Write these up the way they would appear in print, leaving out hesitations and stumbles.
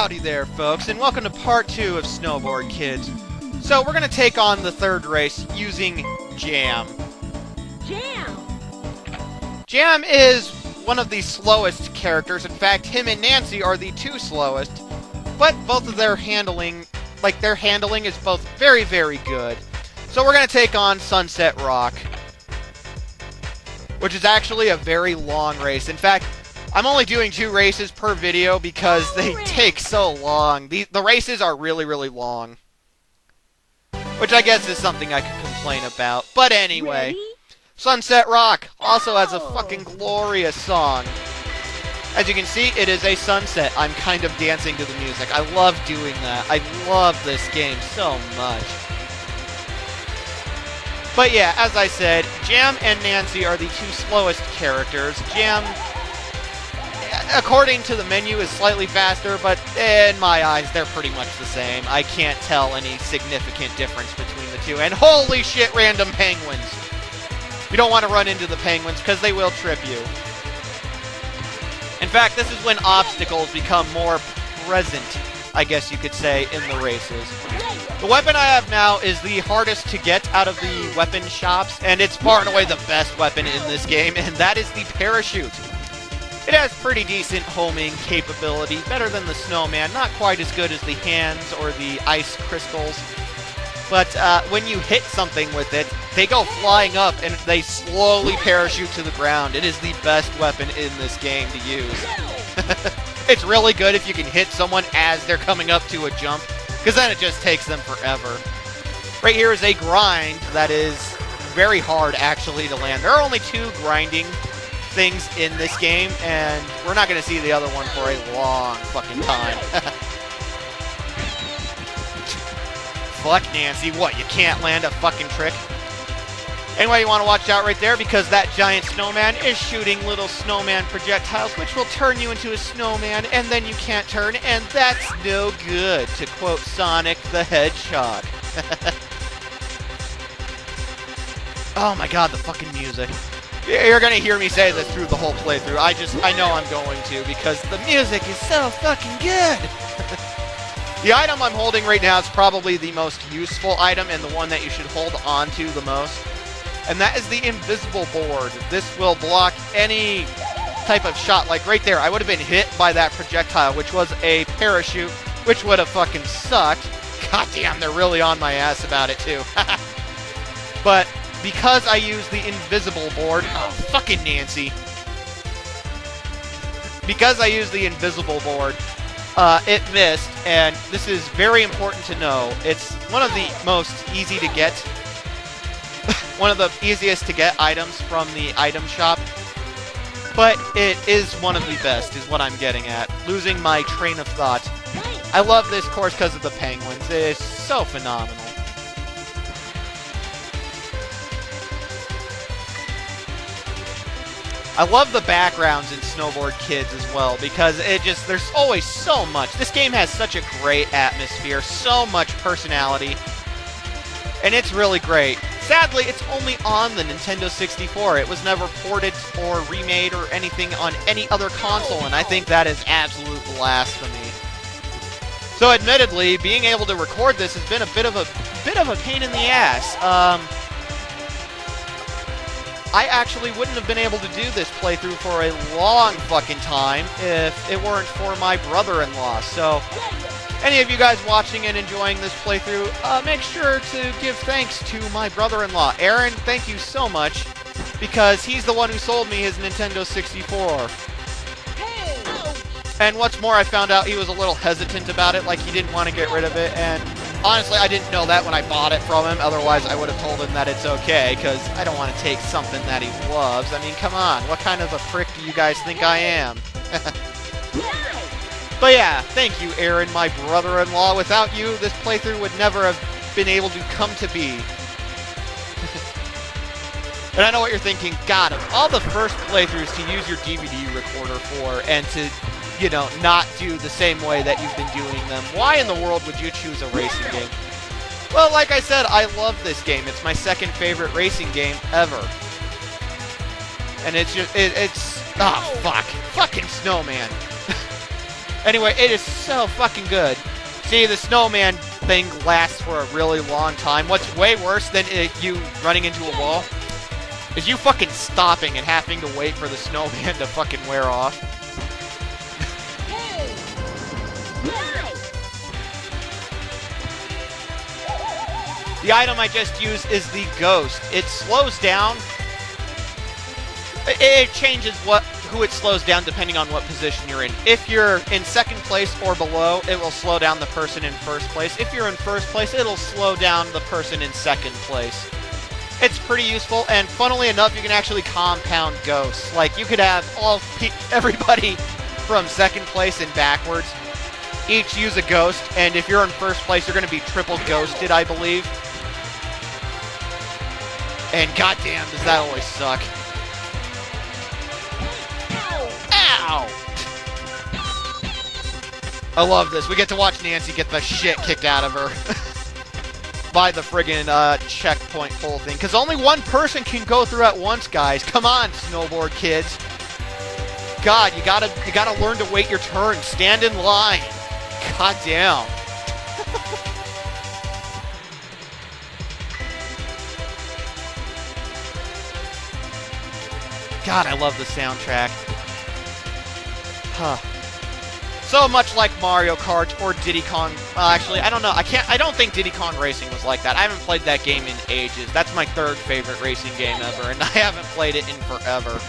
Howdy there, folks, and welcome to part 2 of Snowboard, kids. So, we're going to take on the third race using Jam. Jam is one of the slowest characters. In fact, him and Nancy are the two slowest. But both of their handling is both very, very good. So we're going to take on Sunset Rock, which is actually a very long race. In fact, I'm only doing 2 races per video because they take so long. The races are really, really long. Which I guess is something I could complain about. But anyway, Sunset Rock also has a fucking glorious song. As you can see, it is a sunset. I'm kind of dancing to the music. I love doing that. I love this game so much. But yeah, as I said, Jam and Nancy are the 2 slowest characters. Jam, according to the menu, is slightly faster, but in my eyes, they're pretty much the same. I can't tell any significant difference between the 2. And holy shit, random penguins! You don't want to run into the penguins, because they will trip you. In fact, this is when obstacles become more present, I guess you could say, in the races. The weapon I have now is the hardest to get out of the weapon shops, and it's far and away the best weapon in this game, and that is the parachute. It has pretty decent homing capability, better than the snowman, not quite as good as the hands or the ice crystals. But when you hit something with it, they go flying up and they slowly parachute to the ground. It is the best weapon in this game to use. It's really good if you can hit someone as they're coming up to a jump, because then it just takes them forever. Right here is a grind that is very hard actually to land. There are only 2 grinding things in this game, and we're not going to see the other one for a long fucking time. Fuck Nancy, what, you can't land a fucking trick? Anyway, you want to watch out right there, because that giant snowman is shooting little snowman projectiles, which will turn you into a snowman, and then you can't turn, and that's no good, to quote Sonic the Hedgehog. Oh my god, the fucking music. You're gonna hear me say this through the whole playthrough. I know I'm going to, because the music is so fucking good! The item I'm holding right now is probably the most useful item and the one that you should hold on to the most. And that is the invisible board. This will block any type of shot. Like right there, I would have been hit by that projectile, which was a parachute, which would have fucking sucked. God damn, they're really on my ass about it too. But because I use the invisible board, oh, fucking Nancy. Because I use the invisible board, it missed, and this is very important to know. It's one of the most easy to get, one of the easiest to get items from the item shop, but it is one of the best, is what I'm getting at. Losing my train of thought. I love this course because of the penguins. It's so phenomenal. I love the backgrounds in Snowboard Kids as well, because there's always so much. This game has such a great atmosphere, so much personality, and it's really great. Sadly, it's only on the Nintendo 64. It was never ported or remade or anything on any other console, and I think that is absolute blasphemy. So admittedly, being able to record this has been a bit of a pain in the ass. I actually wouldn't have been able to do this playthrough for a long fucking time if it weren't for my brother-in-law. So, any of you guys watching and enjoying this playthrough, make sure to give thanks to my brother-in-law. Aaron, thank you so much, because he's the one who sold me his Nintendo 64. And what's more, I found out he was a little hesitant about it, like he didn't want to get rid of it, and honestly, I didn't know that when I bought it from him. Otherwise, I would have told him that it's okay, because I don't want to take something that he loves. I mean, come on. What kind of a prick do you guys think I am? But yeah, thank you, Aaron, my brother-in-law. Without you, this playthrough would never have been able to come to be. And I know what you're thinking. God, of all the first playthroughs to use your DVD recorder for, and to, you know, not do the same way that you've been doing them, why in the world would you choose a racing game? Well, like I said, I love this game. It's my second favorite racing game ever. And it's just, it's, oh, fuck. Fucking Snowman. Anyway, it is so fucking good. See, the snowman thing lasts for a really long time. What's way worse than you running into a wall is you fucking stopping and having to wait for the snowman to fucking wear off. The item I just used is the Ghost. It slows down. It changes who it slows down depending on what position you're in. If you're in second place or below, it will slow down the person in first place. If you're in first place, it'll slow down the person in second place. It's pretty useful, and funnily enough, you can actually compound ghosts. Like, you could have everybody from second place and backwards each use a ghost, and if you're in first place, you're going to be triple ghosted, I believe. And goddamn, does that always suck. Ow! I love this. We get to watch Nancy get the shit kicked out of her by the friggin' checkpoint pole thing. Because only one person can go through at once, guys. Come on, snowboard kids. God, you gotta learn to wait your turn. Stand in line. God damn. God, I love the soundtrack. Huh. So much like Mario Kart or Diddy Kong. Actually, I don't know. I don't think Diddy Kong Racing was like that. I haven't played that game in ages. That's my third favorite racing game ever, and I haven't played it in forever.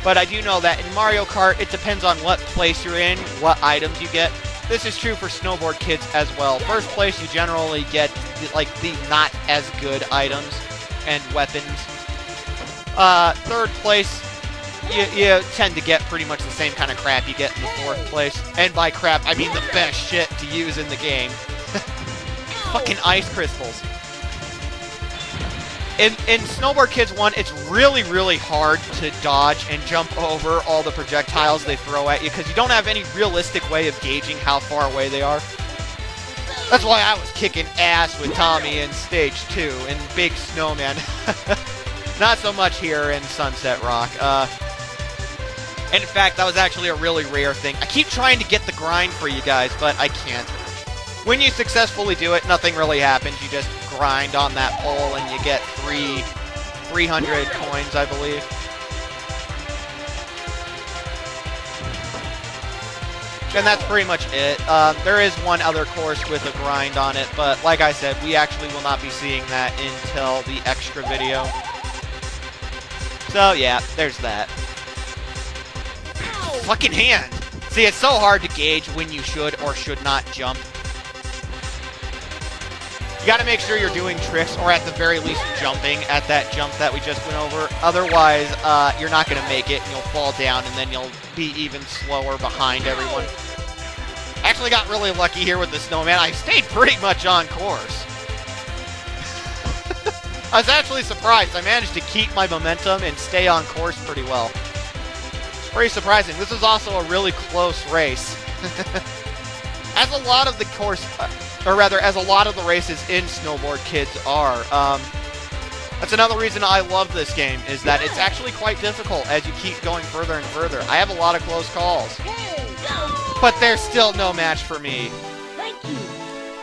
But I do know that in Mario Kart, it depends on what place you're in, what items you get. This is true for snowboard kids as well. First place, you generally get like the not as good items and weapons. Third place, you tend to get pretty much the same kind of crap you get in the fourth place. And by crap, I mean the best shit to use in the game. Fucking ice crystals. In Snowboard Kids 1, it's really, really hard to dodge and jump over all the projectiles they throw at you because you don't have any realistic way of gauging how far away they are. That's why I was kicking ass with Tommy in Stage 2 in Big Snowman. Not so much here in Sunset Rock. And in fact, that was actually a really rare thing. I keep trying to get the grind for you guys, but I can't. When you successfully do it, nothing really happens. You just grind on that pole and you get 300 coins, I believe. And that's pretty much it. There is one other course with a grind on it, but like I said, we actually will not be seeing that until the extra video. So yeah, there's that. Ow. Fucking hand! See, it's so hard to gauge when you should or should not jump. You gotta make sure you're doing tricks, or at the very least jumping at that jump that we just went over. Otherwise, you're not gonna make it, and you'll fall down, and then you'll be even slower behind everyone. Actually got really lucky here with the snowman. I stayed pretty much on course. I was actually surprised. I managed to keep my momentum and stay on course pretty well. It's pretty surprising. This is also a really close race. As a lot of the course... or rather, as a lot of the races in Snowboard Kids are. That's another reason I love this game, is that it's actually quite difficult as you keep going further and further. I have a lot of close calls. But there's still no match for me. Thank you.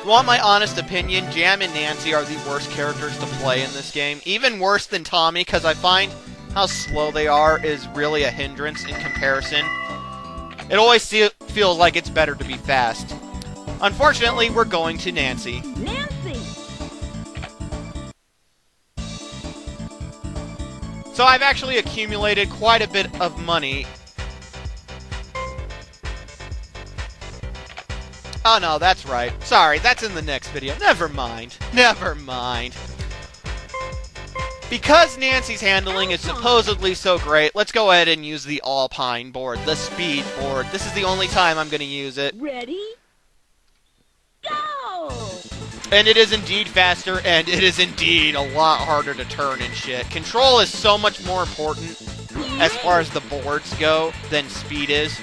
You want my honest opinion? Jam and Nancy are the worst characters to play in this game. Even worse than Tommy, because I find how slow they are is really a hindrance in comparison. It always feels like it's better to be fast. Unfortunately, we're going to Nancy. Nancy! So I've actually accumulated quite a bit of money. Oh no, that's right. Sorry, that's in the next video. Never mind. Never mind. Because Nancy's handling is supposedly so great, let's go ahead and use the Alpine board, the speed board. This is the only time I'm going to use it. Ready? Go! And it is indeed faster, and it is indeed a lot harder to turn and shit. Control is so much more important as far as the boards go than speed is.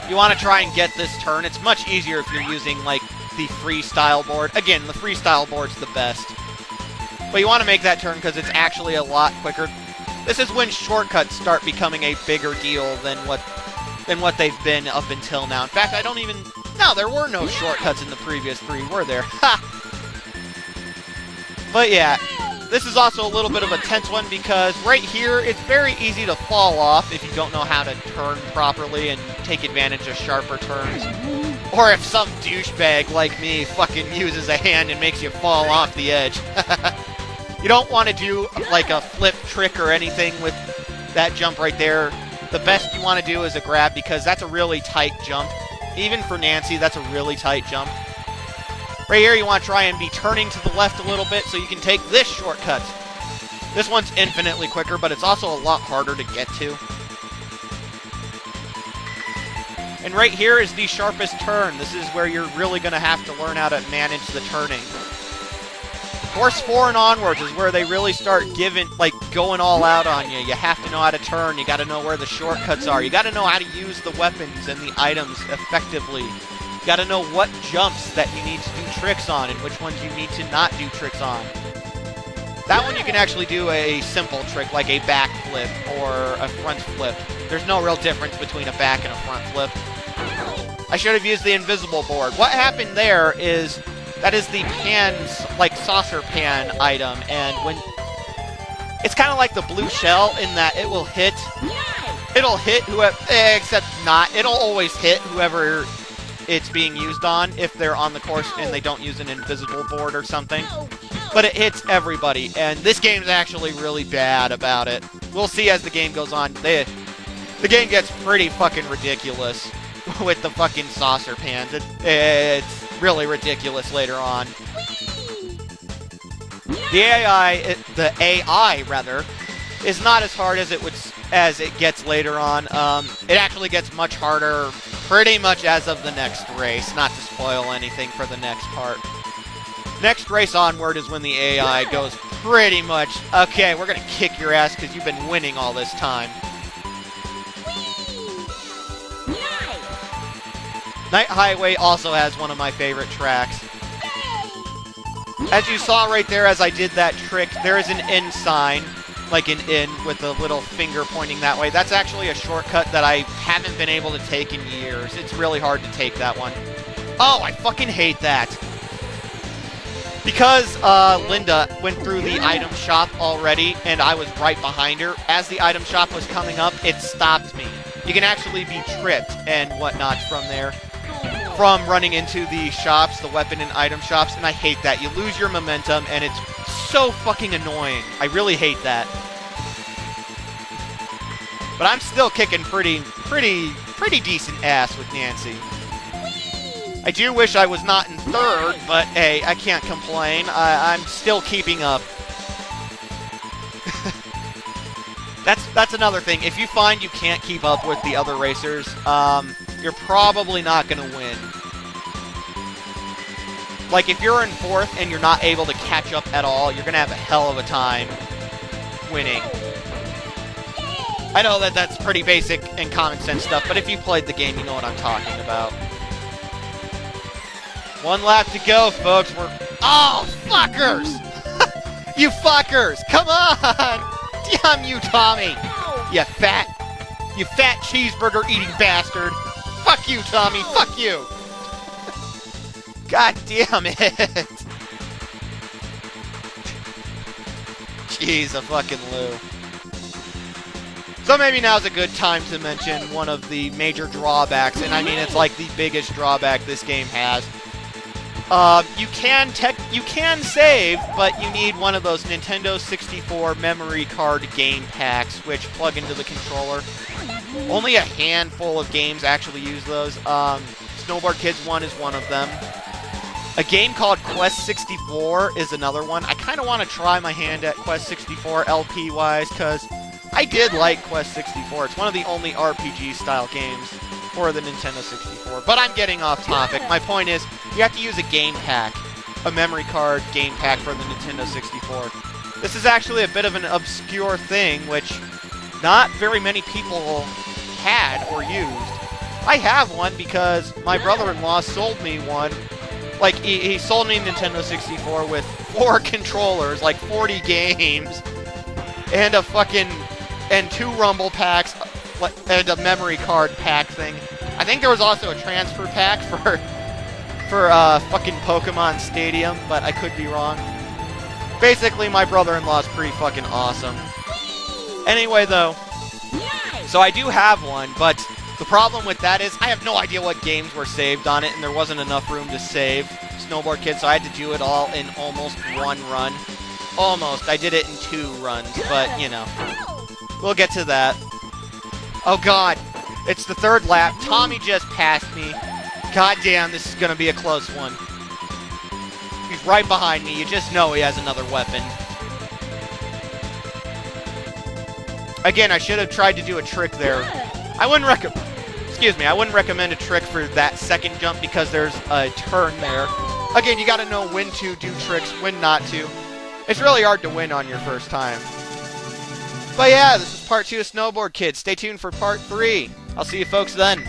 You want to try and get this turn. It's much easier if you're using, like, the freestyle board. Again, the freestyle board's the best. But you want to make that turn because it's actually a lot quicker. This is when shortcuts start becoming a bigger deal than what than what they've been up until now. In fact, I don't even... No, there were no shortcuts in the previous 3, were there? Ha! But yeah, this is also a little bit of a tense one because right here, it's very easy to fall off if you don't know how to turn properly and take advantage of sharper turns. Or if some douchebag like me fucking uses a hand and makes you fall off the edge. You don't want to do like a flip trick or anything with that jump right there. The best you want to do is a grab because that's a really tight jump. Even for Nancy, that's a really tight jump. Right here, you want to try and be turning to the left a little bit so you can take this shortcut. This one's infinitely quicker, but it's also a lot harder to get to. And right here is the sharpest turn. This is where you're really going to have to learn how to manage the turning. Course 4 and onwards is where they really start going all out on you. You have to know how to turn. You got to know where the shortcuts are. You got to know how to use the weapons and the items effectively. You got to know what jumps that you need to do tricks on and which ones you need to not do tricks on. That one you can actually do a simple trick like a back flip or a front flip. There's no real difference between a back and a front flip. I should have used the invisible board. What happened there is that is the pan's, like saucer pan item, and when it's kind of like the blue shell in that it'll hit whoever, except not. It'll always hit whoever it's being used on if they're on the course and they don't use an invisible board or something. But it hits everybody, and this game's actually really bad about it. We'll see as the game goes on. The game gets pretty fucking ridiculous with the fucking saucer pans. It's really ridiculous later on. The AI rather, is not as hard as it gets later on. It actually gets much harder pretty much as of the next race, not to spoil anything for the next part. Next race onward is when the AI goes pretty much, okay, we're going to kick your ass because you've been winning all this time. Night Highway also has one of my favorite tracks. As you saw right there as I did that trick, there is an N sign, like an N with a little finger pointing that way. That's actually a shortcut that I haven't been able to take in years. It's really hard to take that one. Oh, I fucking hate that. Because Linda went through the item shop already and I was right behind her, as the item shop was coming up, it stopped me. You can actually be tripped and whatnot from there. From running into the shops, the weapon and item shops, and I hate that. You lose your momentum, and it's so fucking annoying. I really hate that. But I'm still kicking pretty decent ass with Nancy. I do wish I was not in third, but hey, I can't complain. I'm still keeping up. That's another thing. If you find you can't keep up with the other racers, you're probably not going to win. Like, if you're in fourth and you're not able to catch up at all, you're going to have a hell of a time winning. I know that that's pretty basic and common sense stuff, but if you played the game, you know what I'm talking about. One lap to go, folks. Oh, fuckers! You fuckers! Come on! Damn you, Tommy! You fat cheeseburger-eating bastard! Fuck you, Tommy! Fuck you! God damn it! Jeez, a fucking Lou. So maybe now's a good time to mention one of the major drawbacks, and I mean it's like the biggest drawback this game has. You can save, but you need one of those Nintendo 64 memory card game packs, which plug into the controller. Only a handful of games actually use those. Snowboard Kids 1 is one of them. A game called Quest 64 is another one. I kind of want to try my hand at Quest 64 LP-wise, because I did like Quest 64. It's one of the only RPG-style games for the Nintendo 64. But I'm getting off topic. My point is, you have to use a game pack, a memory card game pack for the Nintendo 64. This is actually a bit of an obscure thing, which not very many people had or used. I have one because my brother-in-law sold me one. Like, he sold me a Nintendo 64 with 4 controllers, like 40 games, and a fucking, and 2 rumble packs, and a memory card pack thing. I think there was also a transfer pack for fucking Pokemon Stadium, but I could be wrong. Basically, my brother-in-law is pretty fucking awesome. Anyway, though, so I do have one, but the problem with that is I have no idea what games were saved on it, and there wasn't enough room to save Snowboard Kid, so I had to do it all in almost one run. Almost. I did it in 2 runs, but, you know. We'll get to that. Oh, God. It's the 3rd lap. Tommy just passed me. God damn, this is going to be a close one. He's right behind me. You just know he has another weapon. Again, I should have tried to do a trick there. I wouldn't recommend a trick for that second jump because there's a turn there. Again, you got to know when to do tricks, when not to. It's really hard to win on your first time. But yeah, this is part 2 of Snowboard Kid. Stay tuned for part 3. I'll see you folks then.